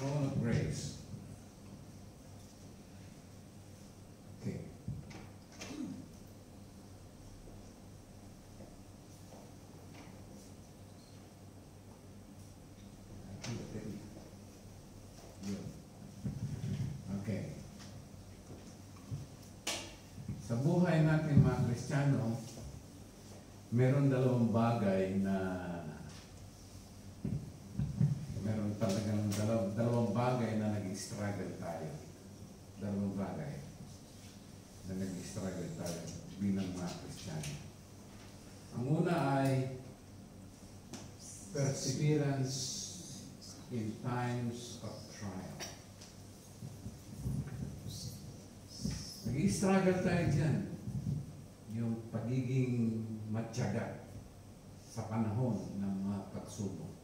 Throne of grace. Okay. Okay. Sa buhay natin mga Kristiyano, meron dalawang bagay na meron talagang dalawang bagay na nag-struggle tayo. Dalawang bagay na nag-struggle tayo bilang mga Kristiyano. Ang una ay perseverance in times of trial. Nag-struggle tayo dyan. Yung pagiging matyaga sa panahon ng mga pagsubok.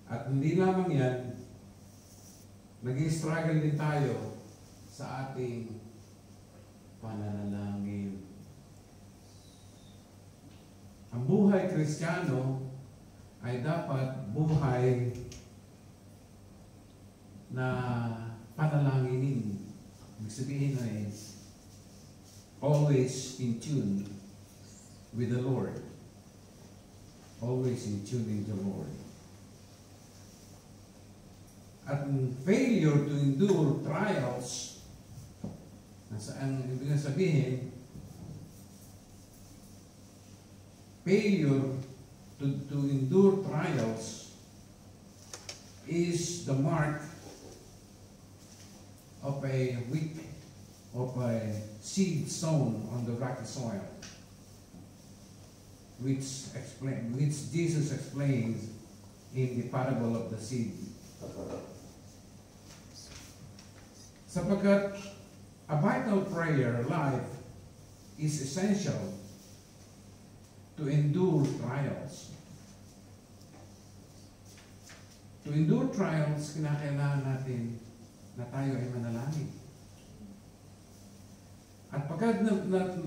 At hindi lamang yan, nag-struggle din tayo sa ating pananalangin. Ang buhay Kristiyano ay dapat buhay na panalanginin. Ibig sabihin ay always in tune with the Lord. Always in tune with the Lord. At failure to endure trials, ang ibig sabihin, failure to endure trials is the mark of a seed sown on the rocky soil, which Jesus explains in the parable of the seed. Sapagkat a vital prayer life is essential to endure trials. To endure trials, kinakailangan natin na tayo ay manalangin. At pagkat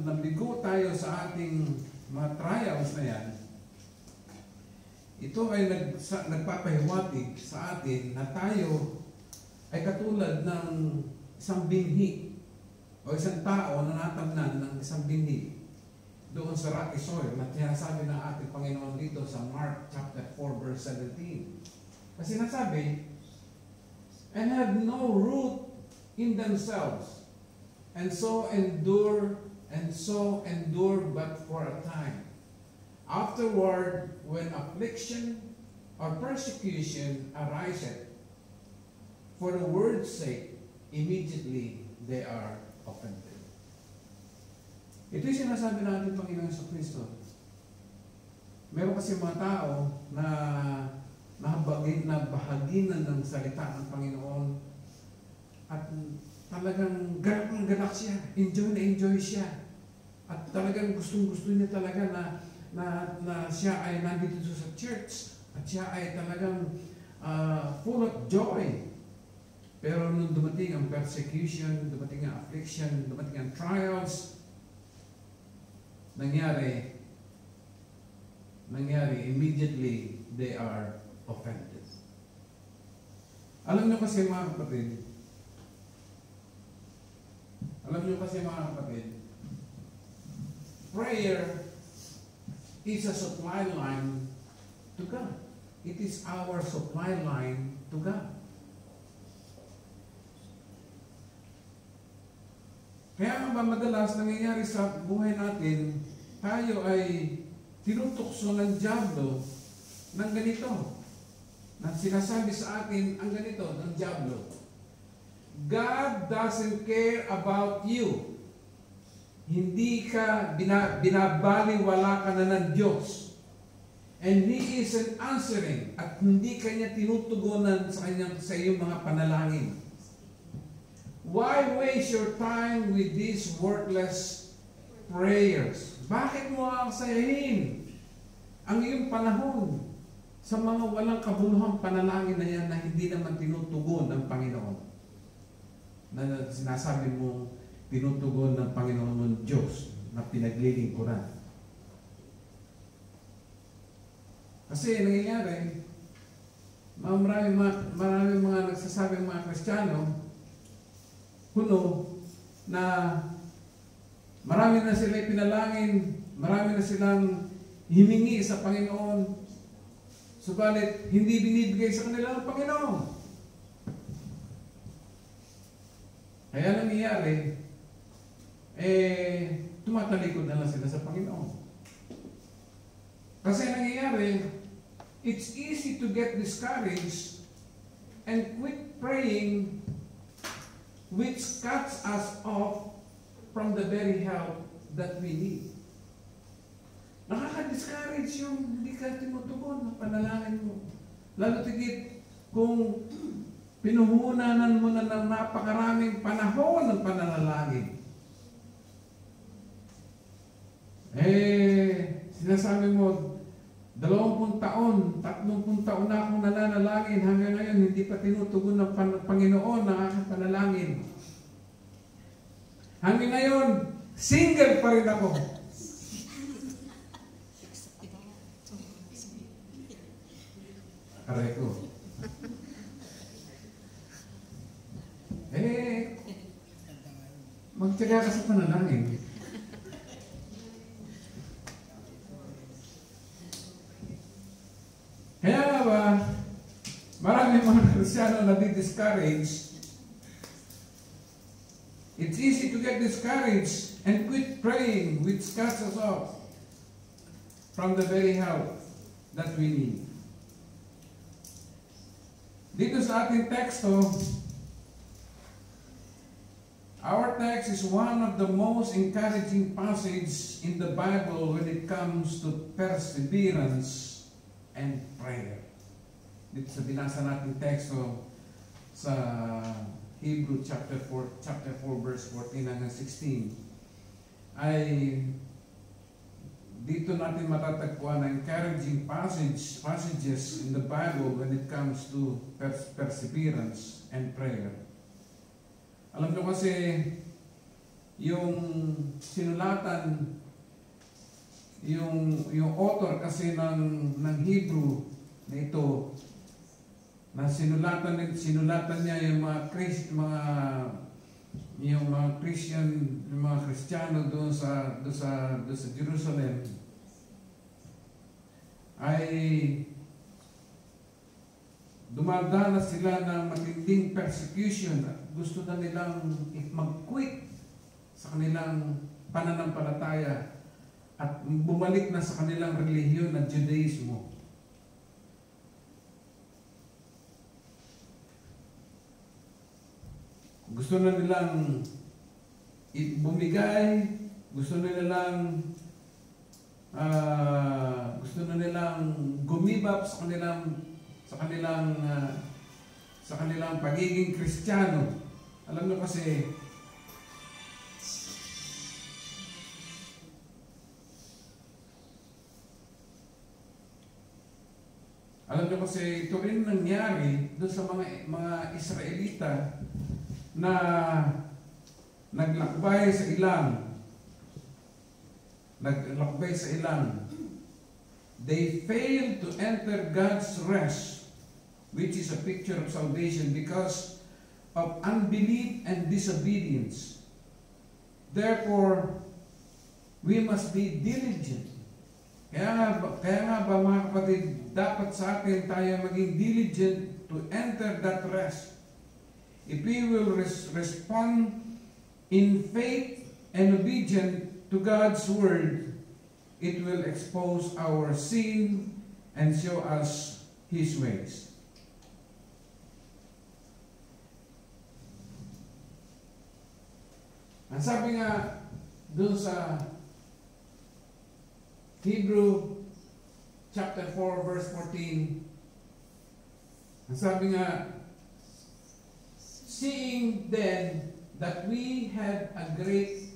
nabigo tayo sa ating mga trials na yan, ito ay nagpapahiwatig sa atin na tayo ay katulad ng isang binhi o isang tao na natamnan ng isang binhi doon sa rocky soil na sinasabi ng ating Panginoon dito sa Mark chapter 4 verse 17. Kasi nasabi, and have no root in themselves, and so endure but for a time. Afterward, when affliction or persecution ariseth for the word's sake, immediately they are offended. Ito yung sinasabi natin Panginoon sa Kristo. Meron kasi mga tao na bahaginan ng salita ng Panginoon at talagang galak siya, enjoy siya, at talagang gustong-gusto niya talaga na siya ay nandito sa church at siya ay talagang full of joy. Pero nung dumating ang persecution, dumating ang affliction, dumating ang trials, nangyari, immediately they are offended. Alam niyo kasi mga kapatid, prayer is a supply line to God. It is our supply line to God. Kaya nga madalas nangyayari sa buhay natin, tayo ay tinutukso ng dyablo ng ganito. Na sinasabi sa atin ang ganito ng dyablo. God doesn't care about you. Hindi ka binabaliwala ka na ng Diyos. And He isn't answering at hindi kanya tinutugunan sa iyong mga panalangin. Why waste your time with these worthless prayers? Bakit mo aksayahin ang iyong panahon sa mga walang kabuluhang panalangin na yan na hindi naman tinutugon ng Panginoon? Na sinasabi mo, tinutugon ng Panginoon ng Diyos na pinaglilingkuran. Kasi nangyayari, Maraming mga nagsasabing mga Kristiyano, kuno, na marami na sila pinalangin, marami na silang hiningi sa Panginoon, subalit hindi binibigay sa kanila ng Panginoon. Kaya nangyayari, tumatalikod na lang sila sa Panginoon. Kasi nangyayari, it's easy to get discouraged and quit praying, which cuts us off from the very help that we need. Nakaka-discourage yung hindi ka tinutugon ng panalangin mo. Lalo tigit kung pinuhunanan mo na ng napakaraming panahon ng pananalangin. Sinasabi mo, 20 taon, 30 taon na akong nananalangin, hanggang ngayon hindi pa tinutugon ng Panginoon ng aking panalangin. Hanggang ngayon, single pa rin ako. Aray ko. Magtiyaga ka sa panalangin. Kaya nga ba, marami mga Kristiyano na di-discourage. It's easy to get discouraged and quit praying, which cuts us off from the very help that we need. Dito sa ating teksto, our text is one of the most encouraging passages in the Bible when it comes to perseverance and prayer. Dito sa binasa natin teksto sa Hebrew chapter 4 verse 14 hanggang 16 ay dito natin matatagpuan ang encouraging passages in the Bible when it comes to perseverance and prayer. Alam nyo kasi yung sinulatan, yung author kasi ng Hebrew na ito, na sinulatan niya yung mga Kristiyano doon sa Jerusalem, ay dumadanas sila ng matinding persecution at gusto na nilang mag-quit sa kanilang pananampalataya at bumalik na sa kanilang relihiyon na Judaismo. Gusto na nilang bumigay, gusto na nilang gumibap sa kanilang pagiging Kristiyano. Alam nyo kasi, ito rin nangyari doon sa mga Israelita na naglakbay sa ilang. They failed to enter God's rest, which is a picture of salvation, because of unbelief and disobedience. Therefore, we must be diligent. Kaya nga ba mga kapatid, dapat sa atin tayo maging diligent to enter that rest. If we will respond in faith and obedience to God's word, it will expose our sin and show us His ways. Ang sabi nga doon sa Hebrew chapter 4 verse 14, ang sabi nga, seeing then that we have a great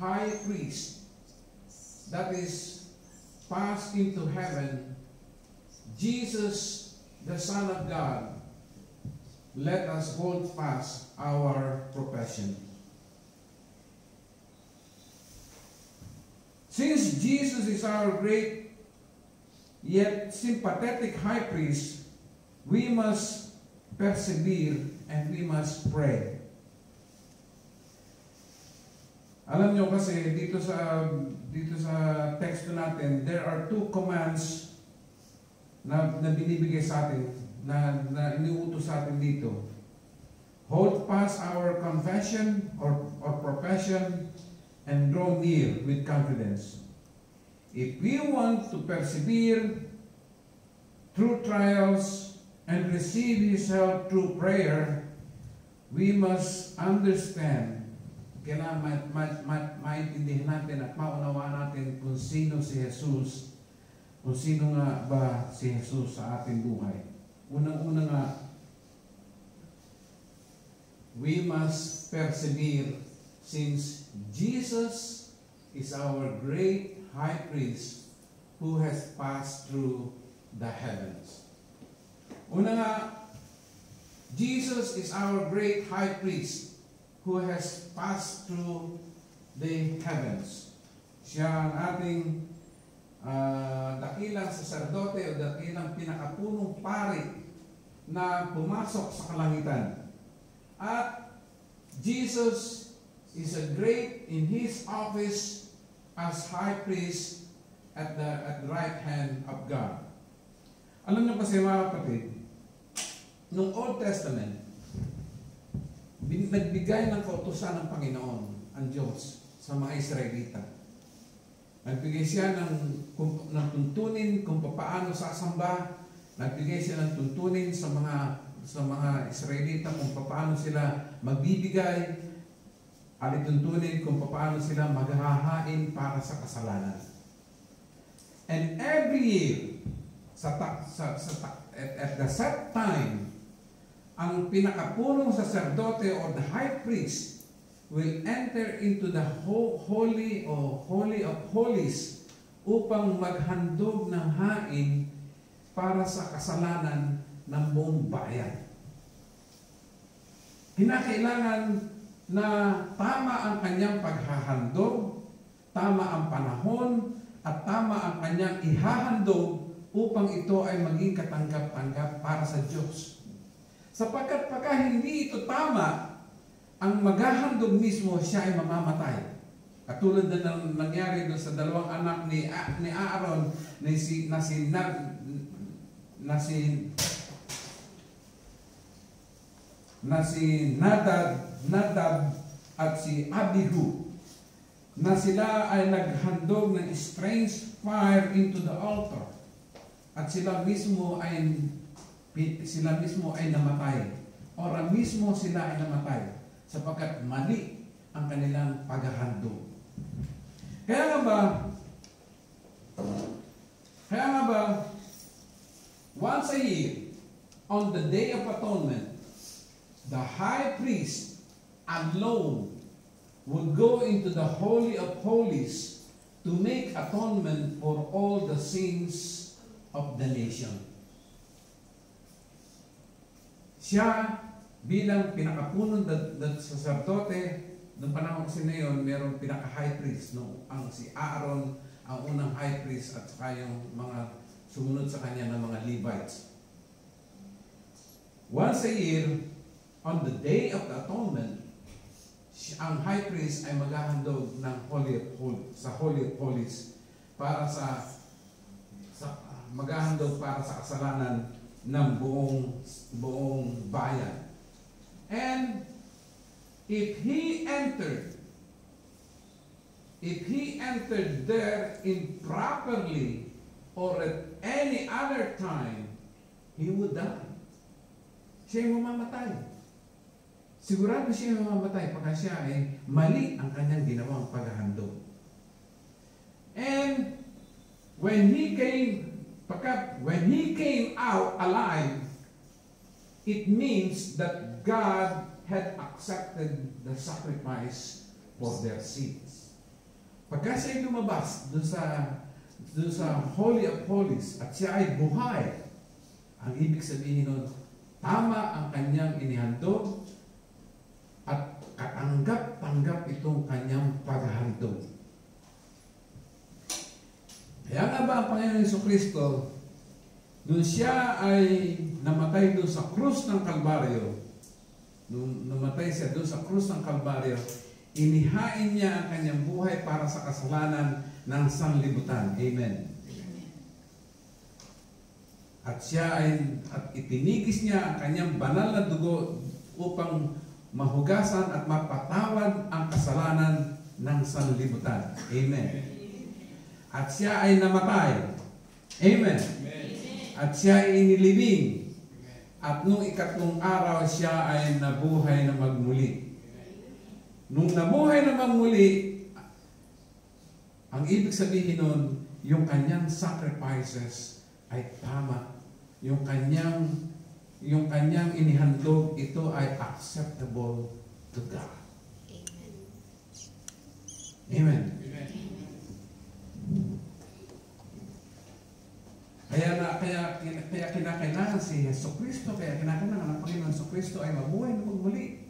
high priest that is passed into heaven, Jesus, the Son of God, let us hold fast our profession. Since Jesus is our great yet sympathetic high priest, we must persevere and we must pray. Alam nyo kasi dito sa teksto natin, there are two commands na binibigay sa atin, na iniutos sa atin dito. Hold fast our confession or profession and draw near with confidence. If we want to persevere through trials and receive His help through prayer, we must understand, kailangan maintindihan natin at maunawaan natin kung sino si Jesus, kung sino nga ba si Jesus sa ating buhay. Unang-una nga, we must persevere since Jesus is our great high priest who has passed through the heavens. Una nga, Jesus is our great high priest who has passed through the heavens. Siya ang ating dakilang saserdote o dakilang pinakapunong pari na pumasok sa kalangitan. At Jesus is a great in His office as high priest at the right hand of God. Alam niyo kasi mga kapatid, noong Old Testament, nagbigay ng kautusan ng Panginoon ang Diyos sa mga Israelita. Nagbigay siya ng tuntunin kung paano sasamba. Nagbigay siya ng tuntunin sa mga Israelita kung paano sila magbibigay. Alituntunin kung paano sila maghahain para sa kasalanan. And every year, at the set time, ang pinakapunong sacerdote or the high priest will enter into the holy of holies upang maghandog ng hain para sa kasalanan ng buong bayan. Kinakailangan na tama ang kanyang paghahandog, tama ang panahon, at tama ang kanyang ihahandog upang ito ay maging katanggap-tanggap para sa Diyos. Sapagkat pagka hindi ito tama, ang maghahandog mismo siya ay mamamatay. Katulad na nangyari doon sa dalawang anak ni Aaron na si Nadab at si Abihu, na sila ay naghandog ng strange fire into the altar at sila mismo ay namatay. Ora mismo sila ay namatay sapagkat mali ang kanilang paghahandog. Kaya nga ba, once a year, on the Day of Atonement, the high priest alone would go into the Holy of Holies to make atonement for all the sins of the nation. Siya bilang pinakapunong sacerdote, noong panahon kasi na yun, mayroong pinaka-high priest, no? Ang si Aaron, ang unang high priest, at saka yung mga sumunod sa kanya ng mga Levites. Once a year, on the Day of the Atonement, ang high priest ay maghahandog ng Holy of Holies para maghahandog para sa kasalanan ng buong bayan. And if he entered there improperly or at any other time, he would die. Siya ay mamamatay. Sigurado siya ay mamamatay pagka siya ay mali ang kanyang ginawang paghahandog. And when he came out alive, it means that God had accepted the sacrifice for their sins. Pagka siya lumabas dun sa Holy of Holies at siya ay buhay, ang ibig sabihin nun, tama ang kanyang inihandog at katanggap-tanggap itong kanyang paghahandog. Kaya nga ba ang Panginoon Jesucristo Nung siya ay namatay doon sa krus ng Kalbaryo, nung namatay siya doon sa krus ng Kalbaryo, inihain niya ang kanyang buhay para sa kasalanan ng sanlibutan. Amen. At itinigis niya ang kanyang banal na dugo upang mahugasan at mapatawad ang kasalanan ng sanlibutan. Amen. At siya ay namatay. Amen. At siya ay inilibing. At nung ikatlong araw, siya ay nabuhay na magmuli. Nung nabuhay na magmuli, ang ibig sabihin nun, yung kanyang sacrifices ay tama. Yung kanyang inihandog, ito ay acceptable to God. Amen. Amen. Kaya kinakailangan si Jesucristo, kaya kinakailangan ang Panginoon Jesucristo ay mabuhay na magmuli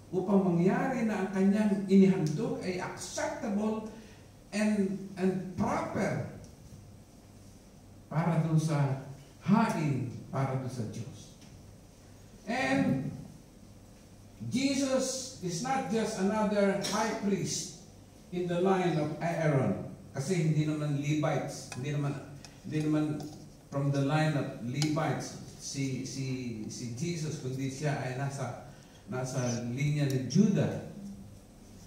upang mangyari na ang kanyang inihandog ay acceptable and proper para doon sa hain, para doon sa Diyos. And Jesus is not just another high priest in the line of Aaron, kasi hindi naman Levites, hindi naman from the line of Levites si Jesus, kundi siya ay nasa linya ni Judah.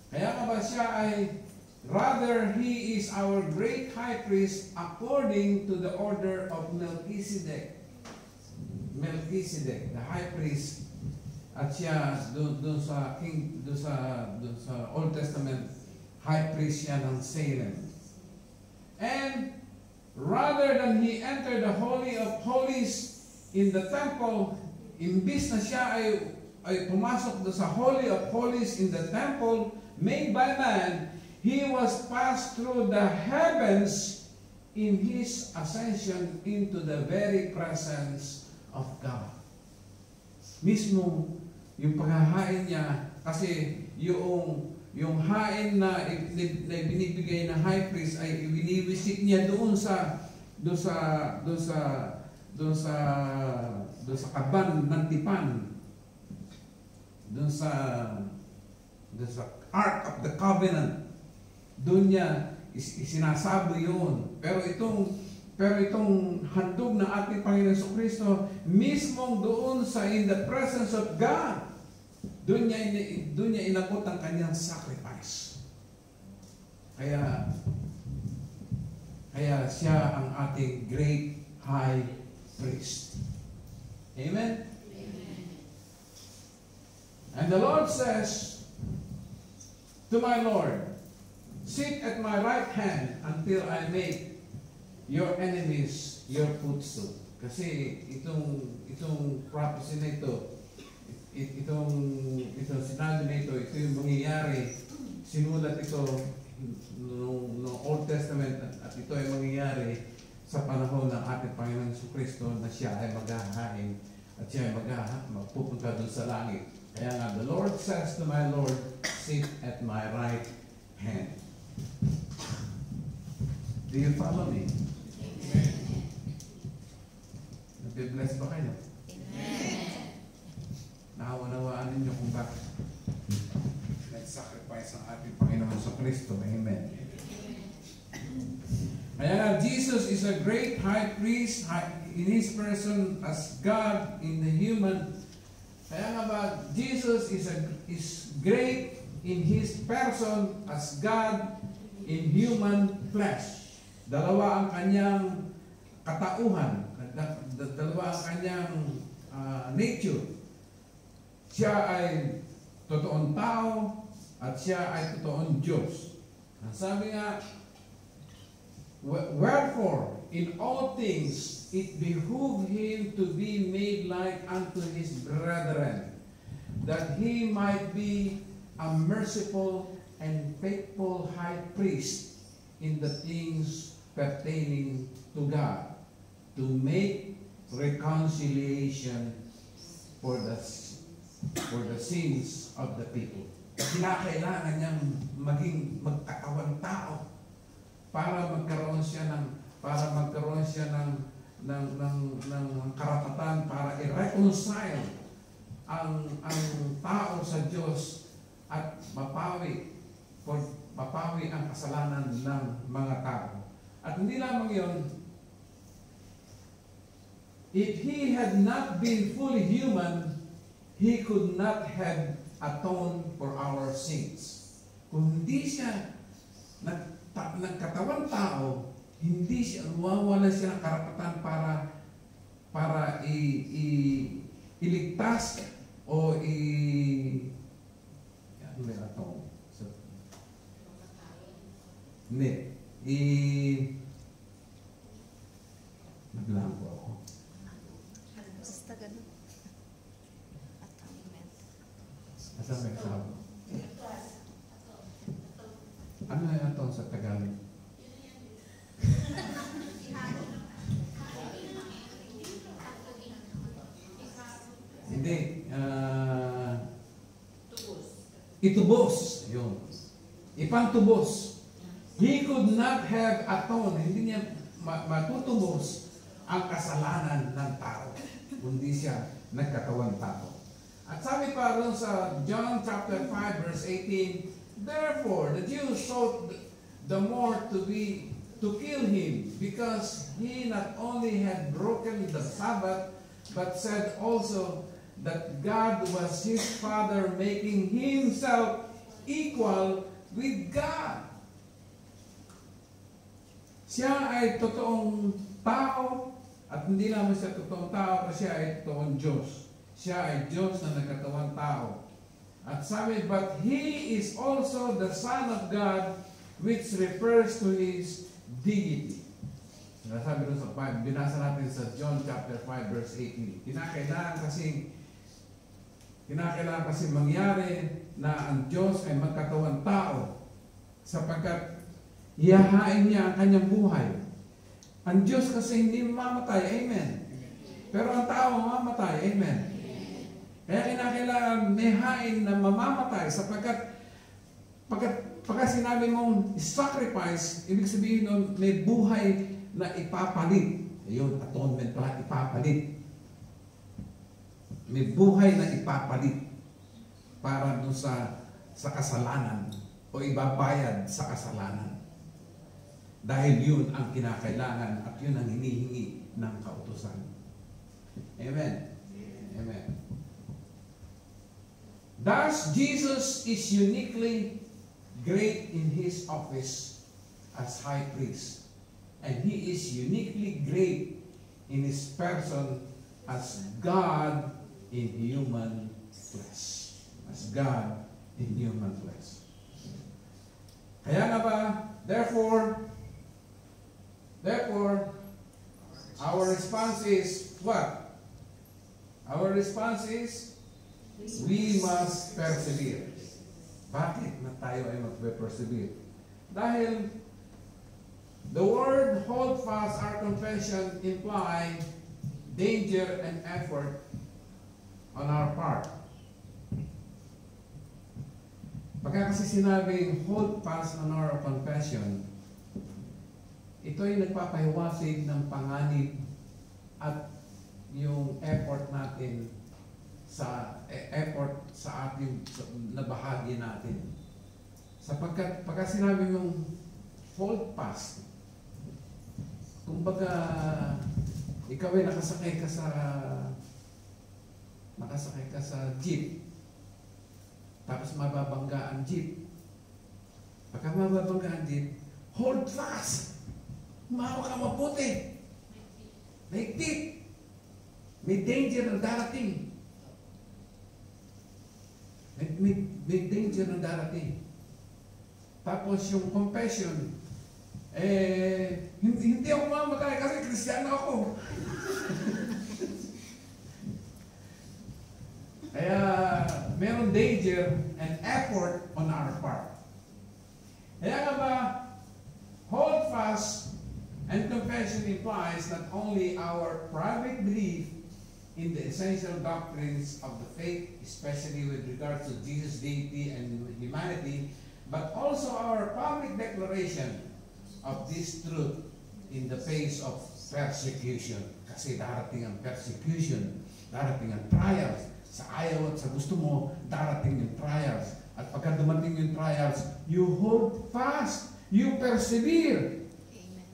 Kaya nga ba siya ay rather he is our great high priest according to the order of Melchizedek. Melchizedek, the high priest, at siya doon sa Old Testament, high priest siya ng Salem. And rather than he entered the Holy of Holies in the temple, imbis na siya ay pumasok sa Holy of Holies in the temple made by man, he was passed through the heavens in his ascension into the very presence of God. Mismo yung paghahain niya, kasi yung hain na binibigay na high priest ay ibiniwisik niya doon sa kaban ng tipan, doon sa Ark of the Covenant. Doon niya isinasabi yun. Pero itong handog ng ating Panginoon Jesucristo, mismong doon sa in the presence of God, doon niya inabot ang kanyang sacrifice. Kaya siya ang ating great high priest. Amen? Amen. And the Lord says to my Lord, sit at my right hand until I make your enemies your footstool. Kasi itong prophecy na ito, itong sinabi na ito yung mangyayari. Sinulat ito no Old Testament at ito ay mangyayari sa panahon ng ating Panginoon Jesucristo na siya ay maghahain at siya ay magpupunta doon sa langit. Kaya nga, the Lord says to my Lord, sit at my right hand. Do you follow me? Amen. Nabibless ba kayo? Amen. Nakaunawaan ninyo kung bakit nag-sacrifice ang ating Panginoon sa Kristo. Amen. Kaya nga, Jesus is a great high priest in His person as God in the human. Kaya nga ba, Jesus is great in His person as God in human flesh. Dalawa ang kanyang katauhan, dalawa ang kanyang nature. Siya ay totoong tao at siya ay totoong Diyos. Sabi nga, wherefore, in all things, it behooved Him to be made like unto His brethren, that He might be a merciful and faithful high priest in the things pertaining to God, to make reconciliation for the sins of the people. Kinakailangan niyang magkatawan tao para magkaroon siya ng ng karapatan para i-reconcile ang tao sa Diyos at mapawi ang kasalanan ng mga tao. At hindi lamang yun, if He had not been fully human, He could not have atoned for our sins. Kung hindi siya nagkatawan tao, hindi siya, wala siya ng karapatan para iligtas o ano ba ito? Hindi. Naglang po ako. Basta ganun. Atonement. Asa may sabi? Ano na ito sa Tagalog? Hindi. Itubos. Yun. Ipantubos. He could not have atoned. Hindi niya matutubos ang kasalanan ng tao. Kundi siya nagkatawang tao. At sabi pa rin sa John chapter 5 verse 18, therefore the Jews sought the more to kill him, because he not only had broken the Sabbath, but said also that God was his Father, making himself equal with God. Siya ay totoong tao, at hindi naman siya totoong tao, kasi siya ay totoong Diyos. Siya ay Diyos na nagkatawang tao. At sabi, but he is also the Son of God, which refers to his deity. Sabi doon sa 5, binasa natin sa John chapter 5 verse 18. Kinakailangan kasi mangyari na ang Diyos ay magkatawang tao, sapagkat ihahain niya ang kanyang buhay. Ang Diyos kasi hindi mamamatay, amen. Pero ang tao mamamatay, amen. Kaya kinakailangan may hain na mamamatay, sapagkat pagka sinabi mong sacrifice, ibig sabihin nun, may buhay na ipapalit. Ayun, atonement pala, ipapalit. May buhay na ipapalit para doon sa kasalanan o ibabayad sa kasalanan. Dahil yun ang kinakailangan at yun ang hinihingi ng kautusan. Amen. Amen. Thus, Jesus is uniquely great in His office as High Priest. And He is uniquely great in His person as God in human flesh. As God in human flesh. Kaya nga ba, therefore, our response is what? Our response is, we must persevere. Bakit na tayo ay mag-persevere? Dahil the word hold fast our confession imply danger and effort on our part. Pagka kasi sinabing hold fast on our confession, ito ay nagpapahiwatig ng panganib at yung effort natin sa ating nabahagi natin. Sapagkat pagka sinabi mong hold fast, kumbaga ikaw ay nakasakay ka sa jeep, tapos mababangga ang jeep. Pagka mababangga ang jeep, hold fast, umawak ka mabuti, mahigpit, may danger na darating. May danger na darating. Tapos yung confession, hindi ako mamatay kasi Kristiyano ako. Kaya meron danger and effort on our part. Kaya nga ba, hold fast and confession implies not only our private belief in the essential doctrines of the faith, especially with regards to Jesus' deity and humanity, but also our public declaration of this truth in the face of persecution. Kasi darating ang persecution, darating ang trials. Sa ayaw at sa gusto mo, darating yung trials. At pagka dumating yung trials, you hold fast, you persevere. Amen.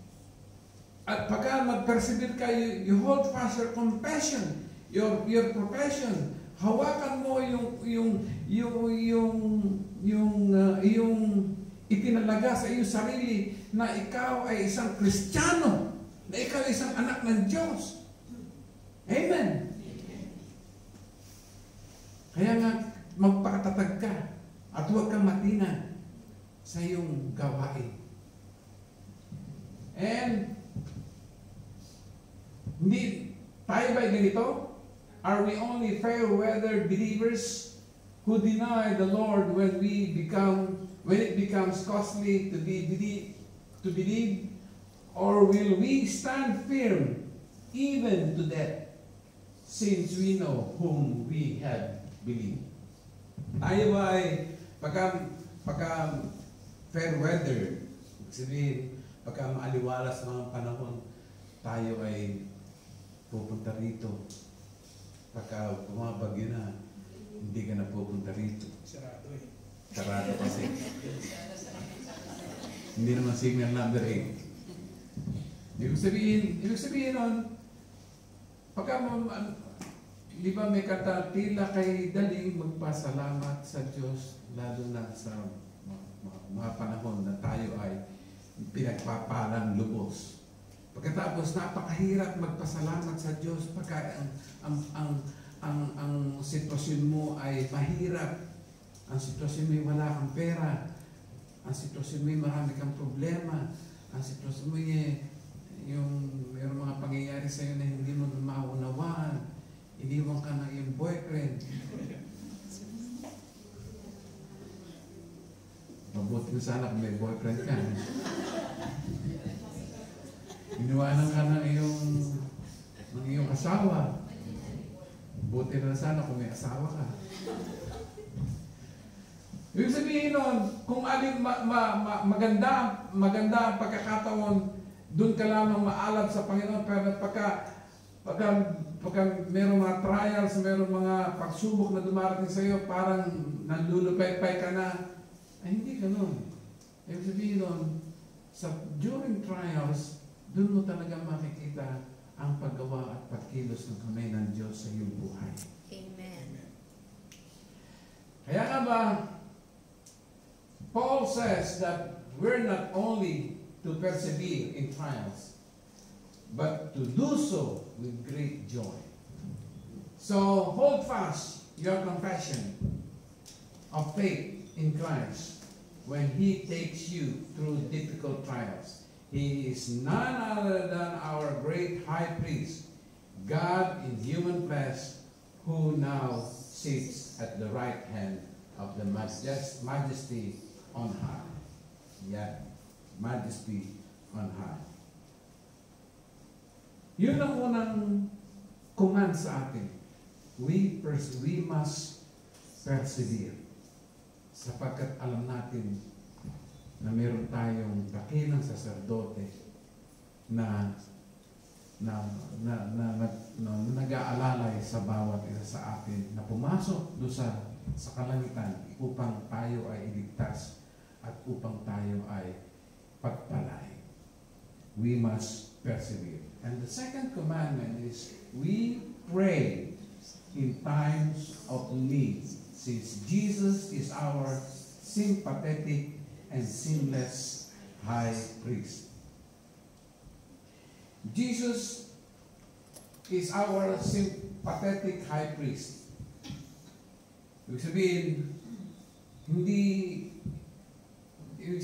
At pagka mag-persevere ka, you hold fast your compassion, your profession. Hawakan mo yung itinalaga sa iyong sarili na ikaw ay isang Kristiyano, na ikaw ay isang anak ng Diyos. Amen. Kaya nga, magpakatatag ka at huwag kang matina sa iyong gawain. And, hindi tayo ba'y ganito? Are we only fair-weather believers who deny the Lord when it becomes costly to believe? Or will we stand firm even to death, since we know whom we have believed? Tayo ay pagka fair weather, sabihin, pagka maaliwalas ng mga panahon, tayo ay pupunta rito. Pagka bumabagyo na, hindi ka na pupunta rito. Sarado eh. Sarado kasi. Hindi naman signal number 8. Ibig sabihin nun, pagka di ba may kata, tila kay daling magpasalamat sa Diyos, lalo na sa mga panahon na tayo ay pinagpapalang lubos. Pagkatapos, napakahirap magpasalamat sa Diyos pagka ang sitwasyon mo ay mahirap. Ang sitwasyon mo ay wala kang pera. Ang sitwasyon mo ay marami kang problema. Ang sitwasyon mo ay mayroong mga pangyayari sa iyo na hindi mo maunawaan. Iniwan ka ng iyong boyfriend. Mabuti na sana kung may boyfriend ka. Iniwanan ka ng iyong asawa. Buti na sana kung may asawa ka. Ibig sabihin nun, kung alin maganda ang pagkakataon, doon ka lamang maalab sa Panginoon. Pero pagka mayroong mga trials, mayroong mga pagsubok na dumarating sa iyo, parang nanlulupay-pay ka na, ay hindi ganun. Ibig sabihin nun, during trials, doon mo talaga makikita ang paggawa at pagkilos ng kamay ng Diyos sa iyong buhay. Amen. Kaya nga ba, Paul says that we're not only to persevere in trials, but to do so with great joy. So, hold fast your confession of faith in Christ when He takes you through difficult trials. He is none other than our great high priest, God in human flesh, who now sits at the right hand of the majesty on high. Yeah, majesty on high. Yun ang unang command sa atin. We must persevere. Sapagkat alam natin na meron tayong dakilang saserdote na nag-aalalay sa bawat isa sa atin na pumasok doon sa kalangitan upang tayo ay iligtas at upang tayo ay pagpalain. We must persevere. And the second commandment is we pray in times of need, since Jesus is our sympathetic and sinless high priest. Jesus is our sympathetic high priest. Ibig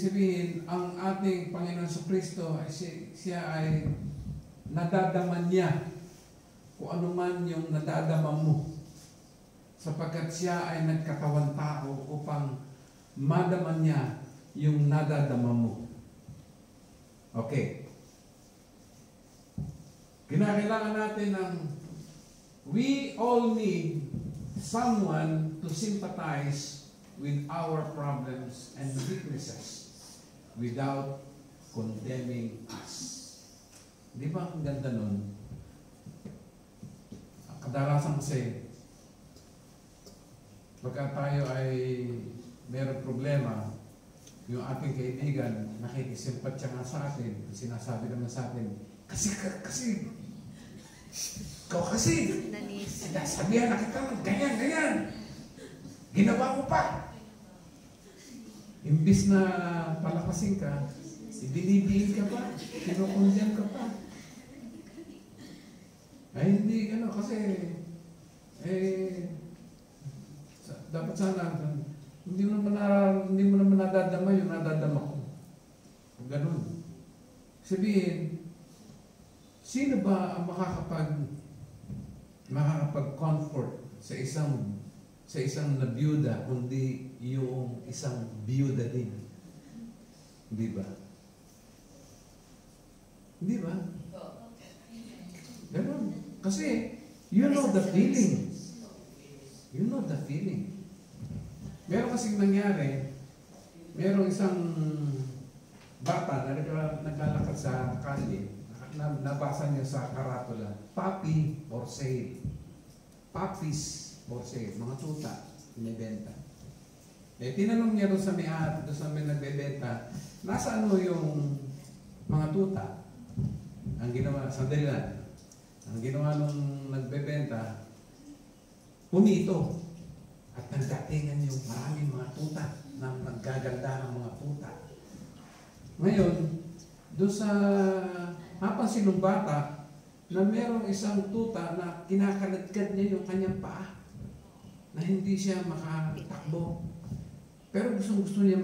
sabihin, ang ating Panginoon sa Kristo ay siya ay nadadaman niya kung ano man yung nadadama mo, sapagkat siya ay nagkatawan tao upang madaman niya yung nadadama mo. Okay. Kinakailangan natin we all need someone to sympathize with our problems and weaknesses without condemning us. Di ba ang ganda nun? Kadalasan kasi, pagka tayo ay mayroong problema, yung ating kaibigan, nakikisimpatya nga sa atin, sinasabi naman sa atin, kasi, ikaw kasi, Nanis. sabihan na kita, ganyan, ginawa mo pa. Imbis na palakasin ka, ibinibihin ka pa, kinukundyan ka pa. Ay hindi, kasi, dapat sana, hindi mo naman nadadama yung nadadama ko. Ganun. Sabihin, sino ba ang makakapag-comfort sa isang nabiyuda, kundi yung isang biyuda din? Di ba? Di ba? Ganun. Kasi, you know the feeling. You know the feeling. Meron kasing nangyari, merong isang bata na naglalakad sa kalye, nabasa niya sa karatula, puppy for sale. Puppies for sale. Mga tuta, binibenta. Tinanong niya doon sa may nagbebenta, nasa ano yung mga tuta? Ang ginawa, sandali lang, ang ginawa nung nagbebenta, pumito. At nagdatingan yung maraming mga tuta na naggaganda ng mga tuta. Ngayon, doon sa napansin ng bata na merong isang tuta na kinakaladkad niya yung kanyang paa na hindi siya makatakbo. Pero gusto niya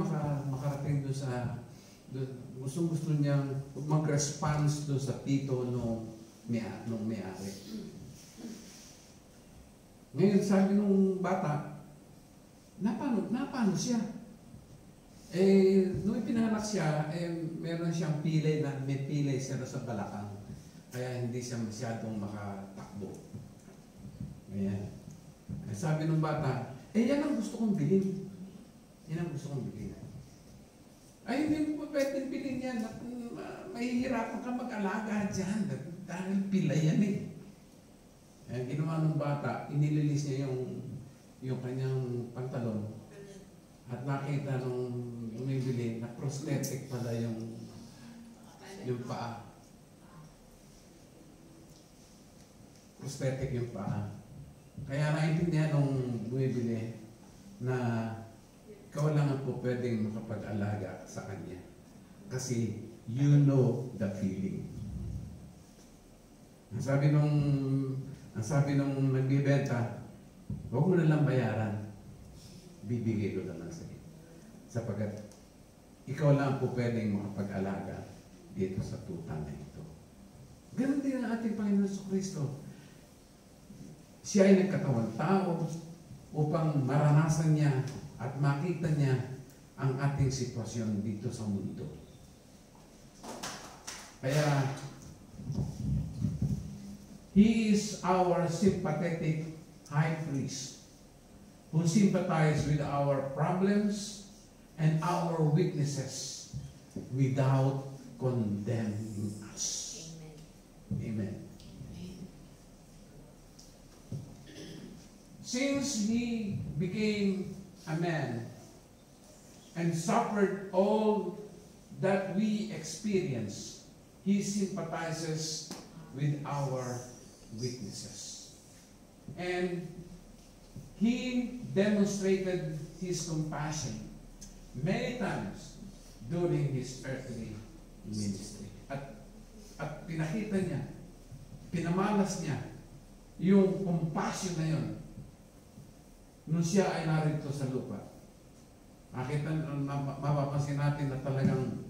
makarating doon sa gusto niya mag-response doon sa pito nung may-ari. Ngayon, sabi nung bata, napano siya? Nung ipinanganak siya, meron siyang pilay may pilay siya sa balakang. Kaya hindi siya masyadong makatakbo. Ayan. Sabi nung bata, yan ang gusto kong bilhin. Yan ang gusto kong bilhin. Ay, hindi mo pa pwedeng bilhin yan. Mahihirapan ka mag-alaga dyan. Dahil pilay yan ginawa ng bata, inililis niya yung kanyang pantalon at nakita nung bumibili na prosthetic pala yung paa. Prosthetic yung paa. Kaya naintindihan nung bumibili na ikaw lang ang po pwedeng makapag-alaga sa kanya. Kasi you know the feeling. Ang sabi nung nagbibenta, huwag mo nalang bayaran. Bibigay ko naman sa iyo. Sapagkat ikaw lang po pwedeng makapag-alaga dito sa tuta na ito. Ganun din ang ating Panginoon Jesucristo. Siya ay nagkatawang tao upang maranasan niya at makita niya ang ating sitwasyon dito sa mundo. Kaya, He is our sympathetic high priest who sympathizes with our problems and our weaknesses without condemning us. Amen. Since He became a man and suffered all that we experience, He sympathizes with our weaknesses. And He demonstrated His compassion many times during His earthly ministry. At pinakita niya, pinamalas niya yung compassion na yun nung siya ay narito sa lupa. Mapapansin natin na talagang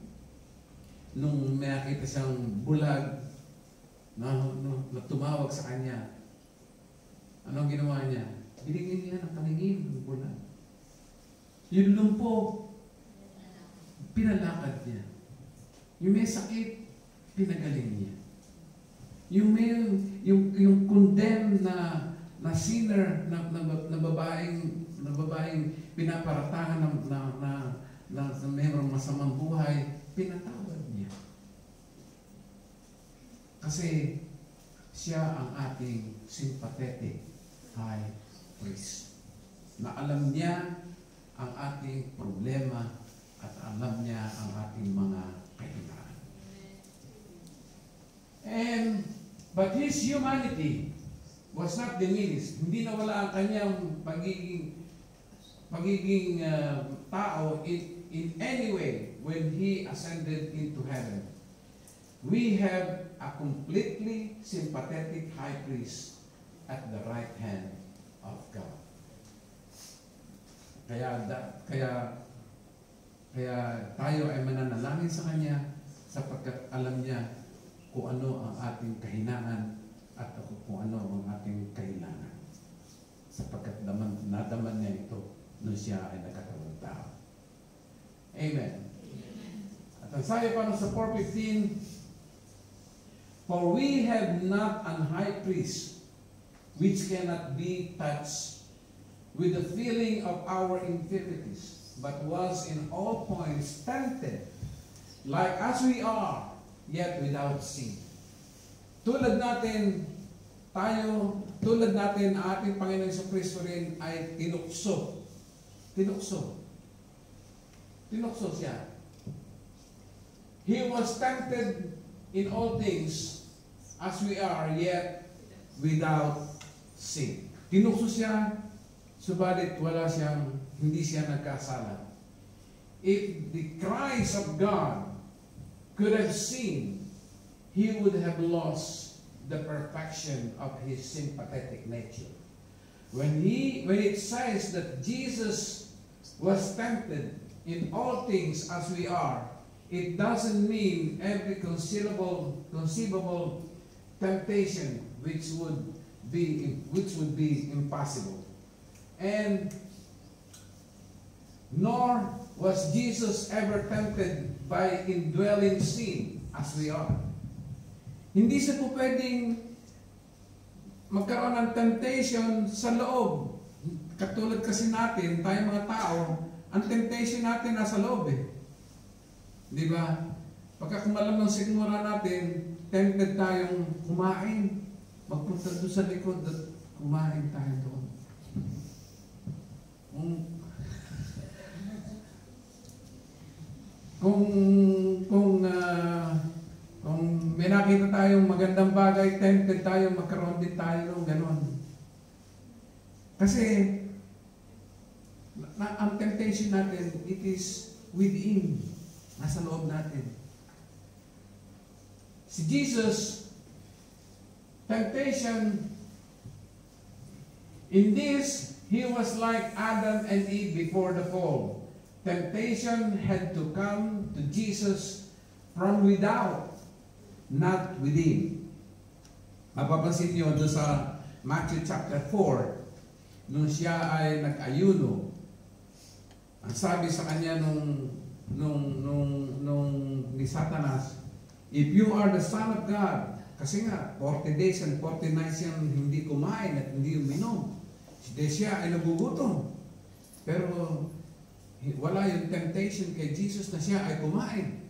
nung may nakita siyang bulag na tumawag sa kanya, anong ginawa niya? Binigyan niya ng paningin ng bulag. Yung lumpo, pinalakad niya. Yung may sakit, pinagaling niya. Yung condemned na sinner, na babaeng pinaparatahan na mayroong masamang buhay, pinatawad niya. Kasi siya ang ating sympathetic high priest. Na alam niya ang ating problema at alam niya ang ating mga kailangan. But his humanity was not diminished. Hindi nawala ang kanyang pagiging tao in any way when he ascended into heaven. We have a completely sympathetic high priest at the right hand of God. Kaya tayo ay mananalangin sa Kanya sapagkat alam niya kung ano ang ating kahinaan at kung ano ang ating kailangan. Sapagkat nadaman niya ito nung siya ay nagkatawang tao. Amen. At ang sabi pa sa 4:15, for we have not an high priest which cannot be touched with the feeling of our infirmities, but was in all points tempted, like as we are, yet without sin. Tulad natin, ating Panginoon Jesucristo rin ay tinukso. Tinukso siya. He was tempted in all things as we are, yet without sin. Tinukso siya, subalit hindi siya nagkasala. If the Christ of God could have sinned, he would have lost the perfection of his sympathetic nature. When it says that Jesus was tempted in all things as we are, it doesn't mean every conceivable temptation which would be impossible. And nor was Jesus ever tempted by indwelling sin as we are. Hindi siya po pwedeng magkaroon ng temptation sa loob. Katulad kasi natin, tayo mga tao, ang temptation natin nasa loob eh. Di ba? Pagka kumalam ng sigmura natin, tempted tayong kumain. Magpunta doon sa likod at kumain tayo doon. Kung may nakita tayong magandang bagay, tempted tayo, magkaroon din tayo ng ganon. Kasi ang temptation natin, it is within. Nasa loob natin. Si Jesus, temptation, in this, he was like Adam and Eve before the fall. Temptation had to come to Jesus from without, not within. Mapapansin niyo doon sa Matthew chapter 4, nung siya ay nag-ayuno, ang sabi sa kanya nung ni Satanas, if you are the Son of God, kasi nga 40 days and 40 nights siyang hindi kumain at hindi uminom. Siya ay nagugutom. Pero wala yung temptation kay Jesus na siya ay kumain.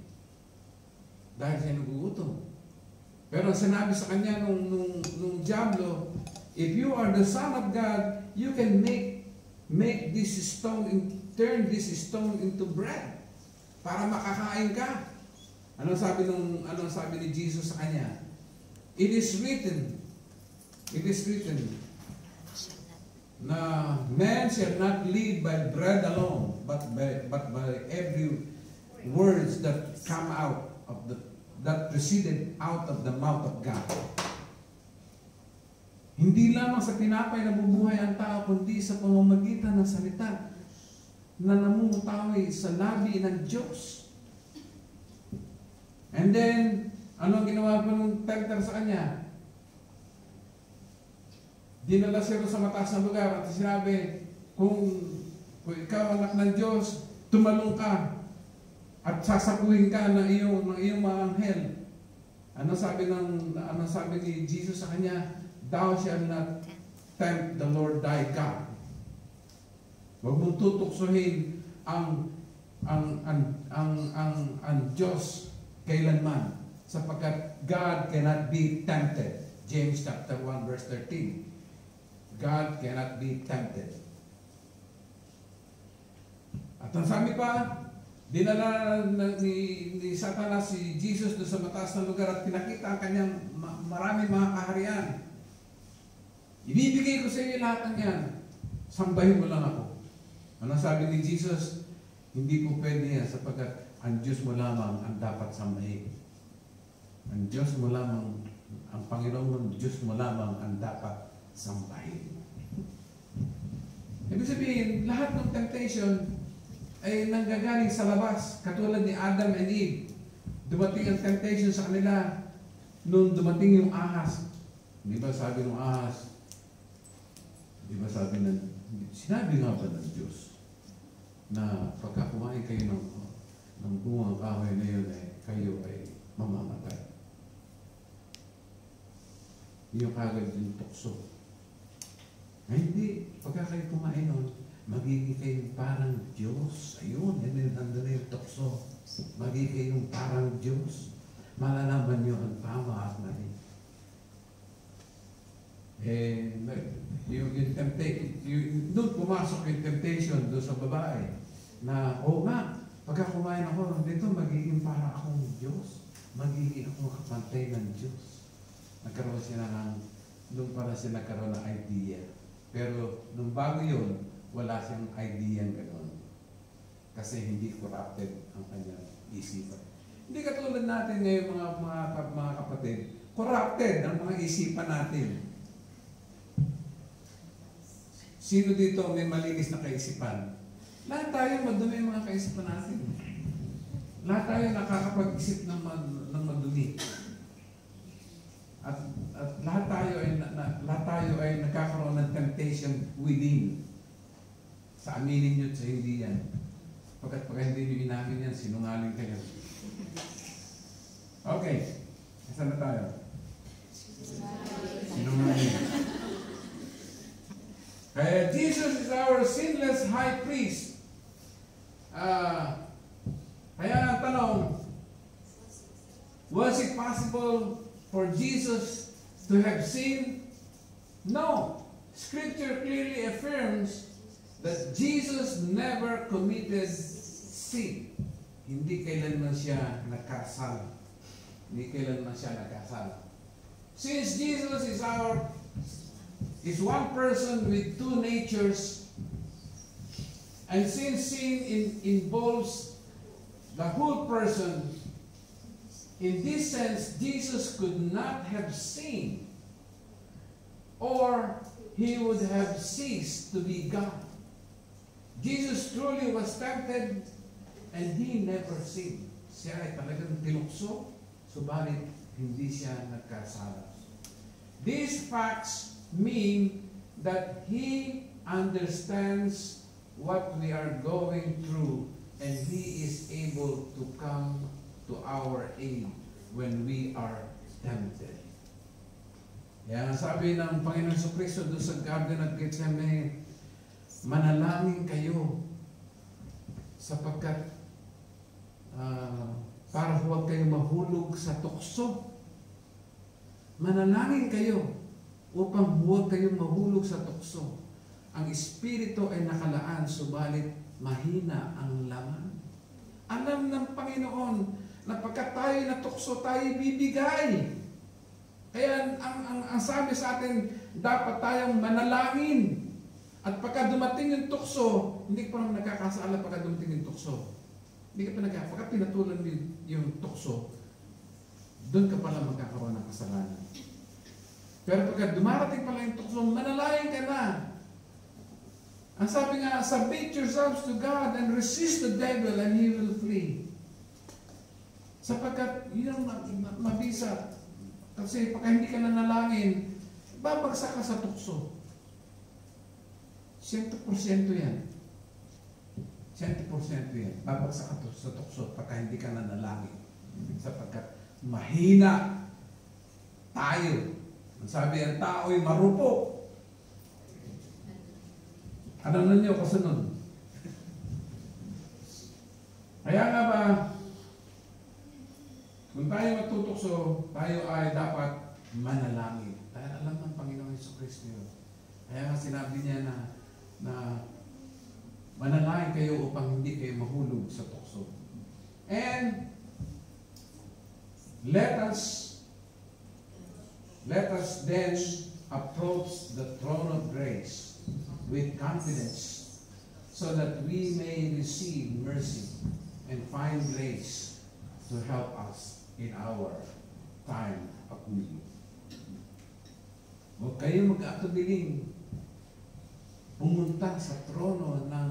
Dahil siya nagugutom. Pero sinabi sa kanya nung Diablo, if you are the Son of God, you can make this stone, turn this stone into bread. Para makakain ka. Anong sabi ni Jesus sa kanya? It is written na man shall not live by bread alone, but by every words that come out of that proceeded out of the mouth of God. Hindi lamang sa tinapay nabubuhay ang tao, kundi sa pamamagitan ng salita na namumutawi sa labi ng Diyos. And then, ano ang ginawa pa ng tempter sa kanya? Dinala siya sa mataas na lugar at sinabi, kung ikaw anak ng Diyos, tumalong ka at sasakuhin ka ng iyong mga anghel. Ano sabi ni Jesus sa kanya? Thou shalt not tempt the Lord thy God. Huwag mong tutuksohin ang Diyos kailanman, sapagkat God cannot be tempted. James chapter 1 verse 13. God cannot be tempted. At ang sabi pa, dinala ni Satanas si Jesus doon sa mataas na lugar at pinakita ang kanyang maraming mga kaharian. Ibibigay ko sa iyo lahat ng yan. Sambahin mo lang ako. Ano sabi ni Jesus? Hindi po pwede yan sapagkat ang Diyos mo lamang ang dapat sambahin. Ang Diyos mo lamang, ang Panginoon Diyos mo lamang ang dapat sambahin. Ibig sabihin, lahat ng temptation ay nanggagaling sa labas. Katulad ni Adam and Eve. Dumating ang temptation sa kanila nung dumating yung ahas. Di ba sabi ng ahas? Di ba sabi sinabi nga ba ng Diyos na pagka kumain kayo ng bungang kahoy na yun kayo ay mamamatay. Yung kagad yung tukso. Ay hindi, pagka kayo kumain nun, magiging kayong parang Diyos. Ayun, yan nandun na yung tukso. Magiging kayong parang Diyos. Malalaman nyo ang tama at mali. Yung doon pumasok yung temptation doon sa babae na, nga, pagka kumain ako, dito magiging para akong Diyos. Magiging akong kapantay ng Diyos. Nagkaroon sila doon para sila nagkaroon ng idea. Pero nung bago yun, wala siyang idea ng gano'n. Kasi hindi corrupted ang kanyang isipan. Hindi katulad natin ngayon mga kapatid, corrupted ang mga isipan natin. Sino dito may malinis na kaisipan? Lahat tayo madumi ang mga kaisipan natin. Lahat tayo nakakapag-isip ng madumi. At lahat tayo ay nagkakaroon ng temptation within. Sa aminin nyo at sa hindi yan. Pagkat hindi nyo inamin yan, sinungaling kayo. Okay. Saan na tayo? Sinungaling. Kaya Jesus is our sinless high priest. Kaya ang tanong, was it possible for Jesus to have sinned? No. Scripture clearly affirms that Jesus never committed sin. Hindi kailanman siya nagkasala. Since Jesus is one person with two natures, and since sin involves the whole person, in this sense, Jesus could not have sinned, or he would have ceased to be God. Jesus truly was tempted, and he never sinned. Siya ay talagang tinukso, subalit hindi siya nagkasala. These facts mean that he understands what we are going through, and he is able to come to our aid when we are tempted. Yan ang sabi ng Panginoon Jesucristo doon sa Garden of Gethsemane, manalangin kayo sapagkat para huwag kayo mahulog sa tukso. Manalangin kayo upang huwag kayong mahulog sa tukso. Ang Espiritu ay nakalaan, subalit mahina ang laman. Alam ng Panginoon na pagkat tayo natukso, tayo bibigay. Kaya ang sabi sa atin, dapat tayong manalangin. At pagka dumating yung tukso, hindi ka pa naman nagkakasala pagka dumating yung tukso. Hindi ka pa pagka pinatulan yung tukso, doon ka pala magkakaroon ng kasalanan. Pero pagka dumarating pala yung tukso, manalangin ka na. Ang sabi nga, submit yourselves to God and resist the devil and he will flee. Sapagkat yun ang mabisa. Kasi pagka hindi ka nanalangin, babagsak ka sa tukso. 100% yan. 100% yan. Babagsak ka sa tukso pagka hindi ka nanalangin. Sapagkat mahina tayo. Ang sabi, ang tao'y marupok. Alam na niyo kasunod. Kaya nga ba, Kung tayo matutokso, tayo ay dapat manalangin. Dahil alam ng Panginoon Jesucristo yun. Kaya nga sinabi niya na manalangin kayo upang hindi kayo mahulog sa tukso. And let us then approach the throne of grace with confidence so that we may receive mercy and find grace to help us in our time of need. Huwag kayo mag-atubiling pumunta sa trono ng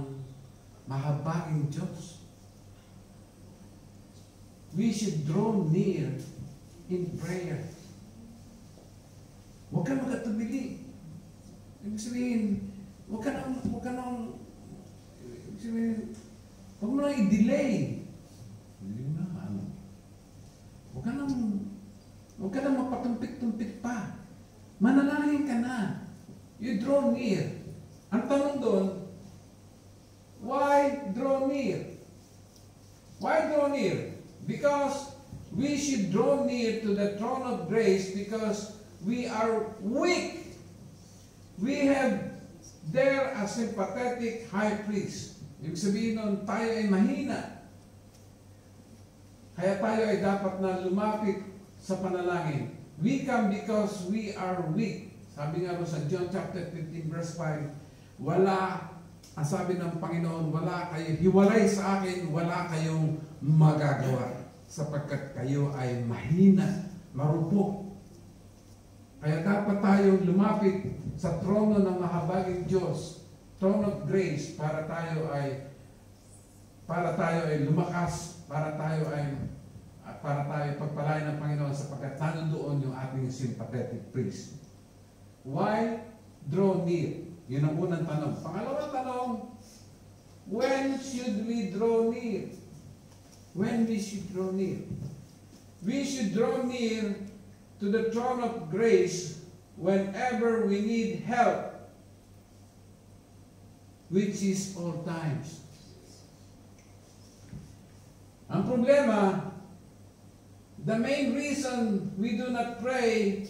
mahabaging Diyos. We should draw near in prayer. Huwag ka mag-atubili. Ibig sabihin, huwag mo nang i-delay. Hindi na, Huwag ka nang mapatumpik-tumpik pa. Manalangin ka na. You draw near. Ang tanong doon, why draw near? Why draw near? Because we should draw near to the throne of grace because we are weak. We have there a sympathetic high priest. Ibig sabihin nun, tayo ay mahina. Kaya tayo ay dapat na lumapit sa panalangin. We come because we are weak. Sabi nga sa John chapter 15 verse 5, ang sabi ng Panginoon, hiwalay sa akin, wala kayong magagawa. Sapagkat kayo ay mahina, marupok. Kaya dapat tayong lumapit sa trono ng mahabaging Diyos, throne of grace, para tayo ay lumakas, para tayo pagpalain ng Panginoon sapagkat nandoon yung ating sympathetic priest. Why draw near? Yun ang unang tanong. Pangalawang tanong, when should we draw near? When we should draw near? We should draw near to the throne of grace whenever we need help, which is all times. Ang problema, the main reason we do not pray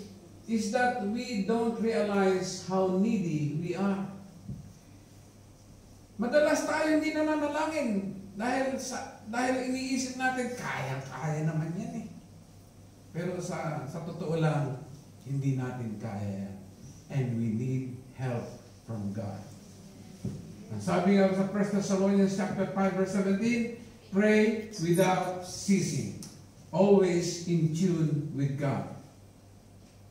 is that we don't realize how needy we are. Madalas tayo hindi na nanalangin dahil iniisip natin, kaya naman yan eh. Pero sa totoo lang, hindi natin kaya yan. And we need help from God. Ang sabi nga sa 1 Thessalonians chapter 5 verse 17, pray without ceasing. Always in tune with God.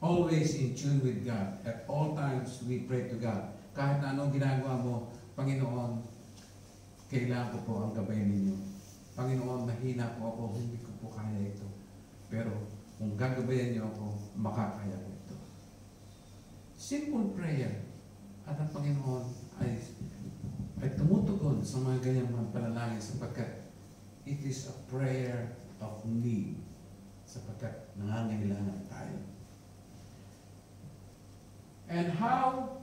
Always in tune with God. At all times, we pray to God. Kahit na anong ginagawa mo, Panginoon, kailangan ko po ang gabay ninyo. Panginoon, mahina po ako, hindi ko po kaya ito. Pero kung gagabayan niyo ako, makakaya ko ito. Simple prayer. At ang Panginoon ay tumutugon sa mga ganyang mga panalangin sapagkat it is a prayer of need. Sapagkat nangangailangan tayo. And how?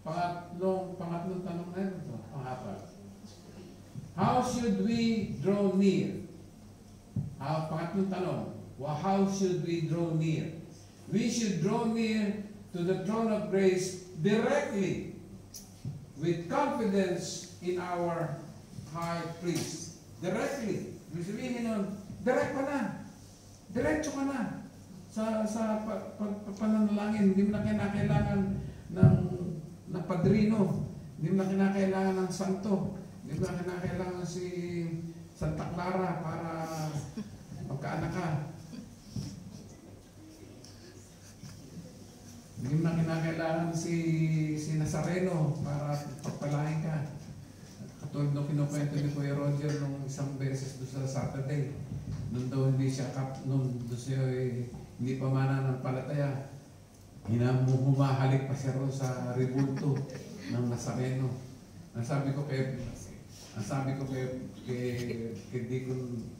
Pangatlong tanong na ito. Pangapat. How should we draw near? Pangatlong tanong. How should we draw near? We should draw near to the throne of grace directly, with confidence in our high priest. Directly. Ibig sabihin nun, direct ka na. Diretso ka na. Sa pananalangin, hindi mo na kinakailangan ng padrino, hindi mo na kinakailangan ng santo, hindi mo na kinakailangan si Santa Clara para magkaanak ka. Hindi mo na kinakailangan si Nazareno para pagpalain ka. Katulad nung kinukwento ni Kuya Roger nung isang beses doon sa Saturday, nung daw hindi siya hindi pa mananampalataya, humahalik pa siya ron sa ribulto ng Nazareno. Ang sabi ko kay Deacon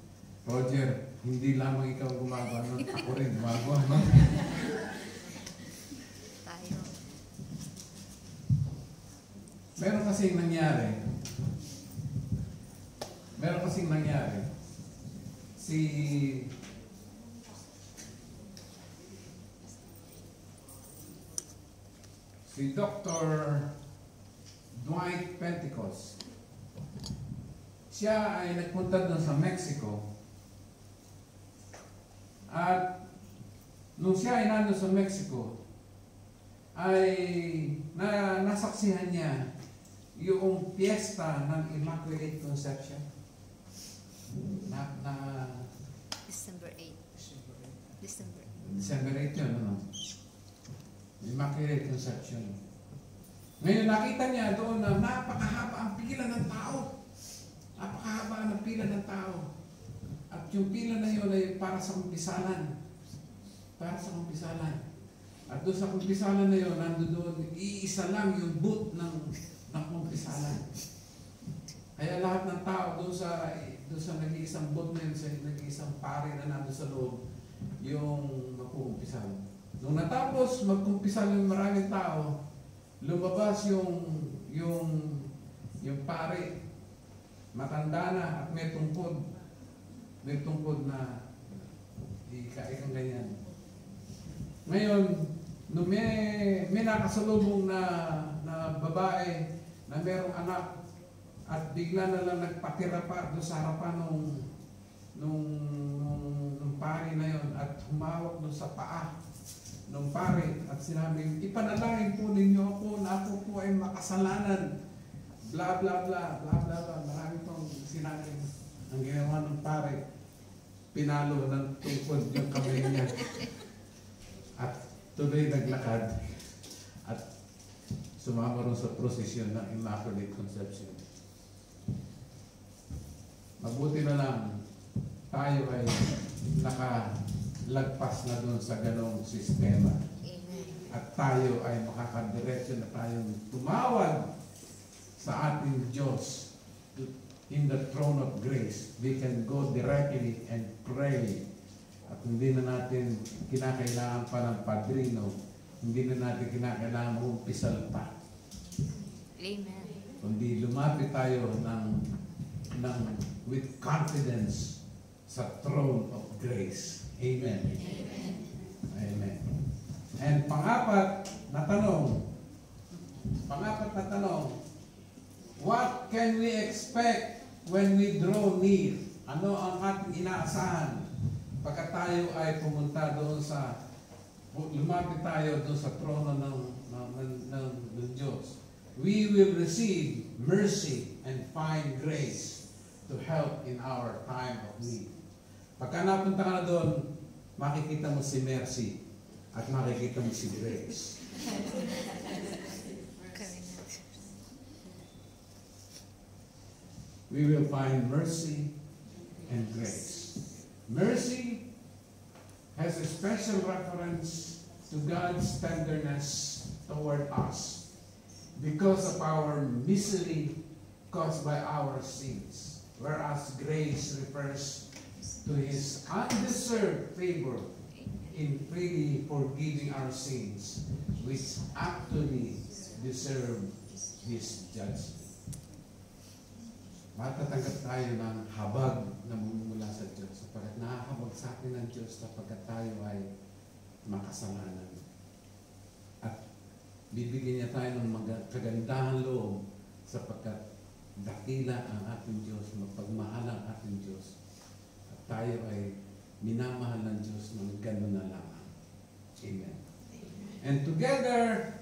Roger, hindi lamang ikaw gumagawa nun, ako rin gumagawa nun. Tayo. Meron kasing nangyari, si Dr. Dwight Pentecost. Siya ay nagpunta doon sa Mexico. At nung siya ay nandun sa Mexico, ay nasaksihan niya yung piyesta ng Immaculate Conception. December 8. December 8 yun, ano? Immaculate Conception. Ngayon nakita niya doon na napakahaba ang pila ng tao. Napakahaba ang pila ng tao. At yung pila na yun ay para sa kumpisalan. Para sa kumpisalan. At doon sa kumpisalan na yun, doon, iisa lang yung booth ng kumpisalan. Kaya lahat ng tao doon sa nag-iisang booth na yun, sa nag-iisang pare na nandun sa loob, yung magkukumpisal. Nung natapos magkumpisal yung maraming tao, lumabas yung pare, matanda na at may tungkod na ikang ganyan. Ngayon, nung may nakasalubong na babae na merong anak at bigla na lang nagpatira pa doon sa harapan nung pare na yon at humawak doon sa paa nung pare at sinabi, ipanalangin po ninyo ako na ako po ay makasalanan. Bla bla bla bla bla bla. Marami pong sinabi. Ang ginawa ng pare, pinalo ng tungkod yung kamay niya. At tuloy naglakad at sumama rin sa prosesyon ng Immaculate Conception. Mabuti na lang tayo ay nakalagpas na doon sa ganong sistema. At tayo ay makakadiretso na tayong tumawag sa ating Diyos in the throne of grace. We can go directly and pray. At hindi na natin kinakailangan pa ng padrino. Hindi na natin kinakailangan umpisal pa. Amen. Kundi lumapit tayo with confidence sa throne of grace. Amen. Amen. Amen. And pangapat na tanong, what can we expect when we draw near? Ano ang ating inaasahan pagka tayo ay pumunta doon lumapit tayo doon sa trono ng Diyos? We will receive mercy and find grace to help in our time of need. Pagka napunta ka na doon, makikita mo si mercy at makikita mo si grace. We will find mercy and grace. Mercy has a special reference to God's tenderness toward us because of our misery caused by our sins, whereas grace refers to His undeserved favor in freely forgiving our sins, which actually deserve His judgment. Matatanggap tayo ng habag na mumula sa Diyos sapagkat nakahabag sa atin ng Diyos sapagkat tayo ay makasalanan. At bibigyan niya tayo ng kagandahan loob sapagkat dakila ang ating Diyos, mapagmahal ang ating Diyos. At tayo ay minamahal ng Diyos ng gano'n na lamang. Amen. And together,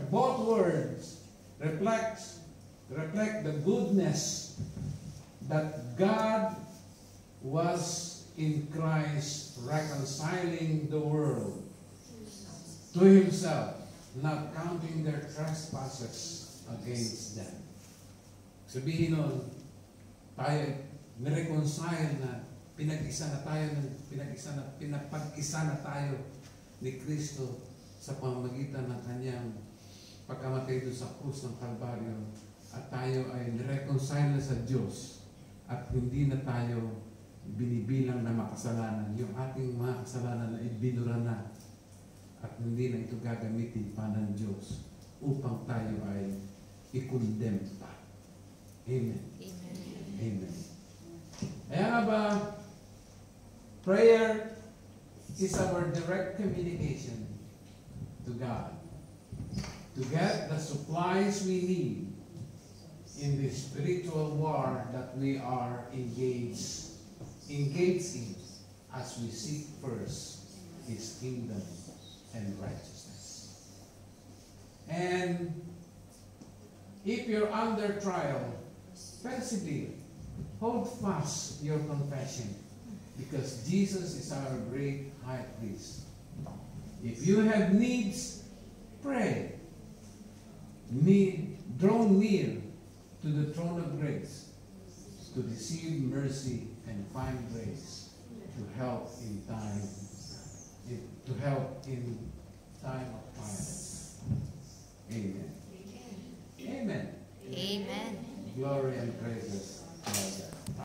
both words reflect the goodness that God was in Christ reconciling the world to Himself, not counting their trespasses against them. Sabihin nun, tayo nireconcile na pinag-isa na tayo ni Kristo sa pamamagitan ng Kanyang pagkamatay doon sa krus ng Kalbaryo. At tayo ay nireconcile na sa Diyos at hindi na tayo binibilang na makasalanan. Yung ating mga kasalanan na ibinura na at hindi na ito gagamitin pa ng Diyos upang tayo ay i-condemn pa. Amen. Amen. Amen. Kaya nga ba, prayer is our direct communication to God to get the supplies we need in this spiritual war that we are engaged in as we seek first His kingdom and righteousness. And if you're under trial, persevere. Hold fast your confession, because Jesus is our great high priest. If you have needs, pray. Draw near to the throne of grace to receive mercy and find grace to help in time of trials. Amen. Amen. Amen. Glory and praises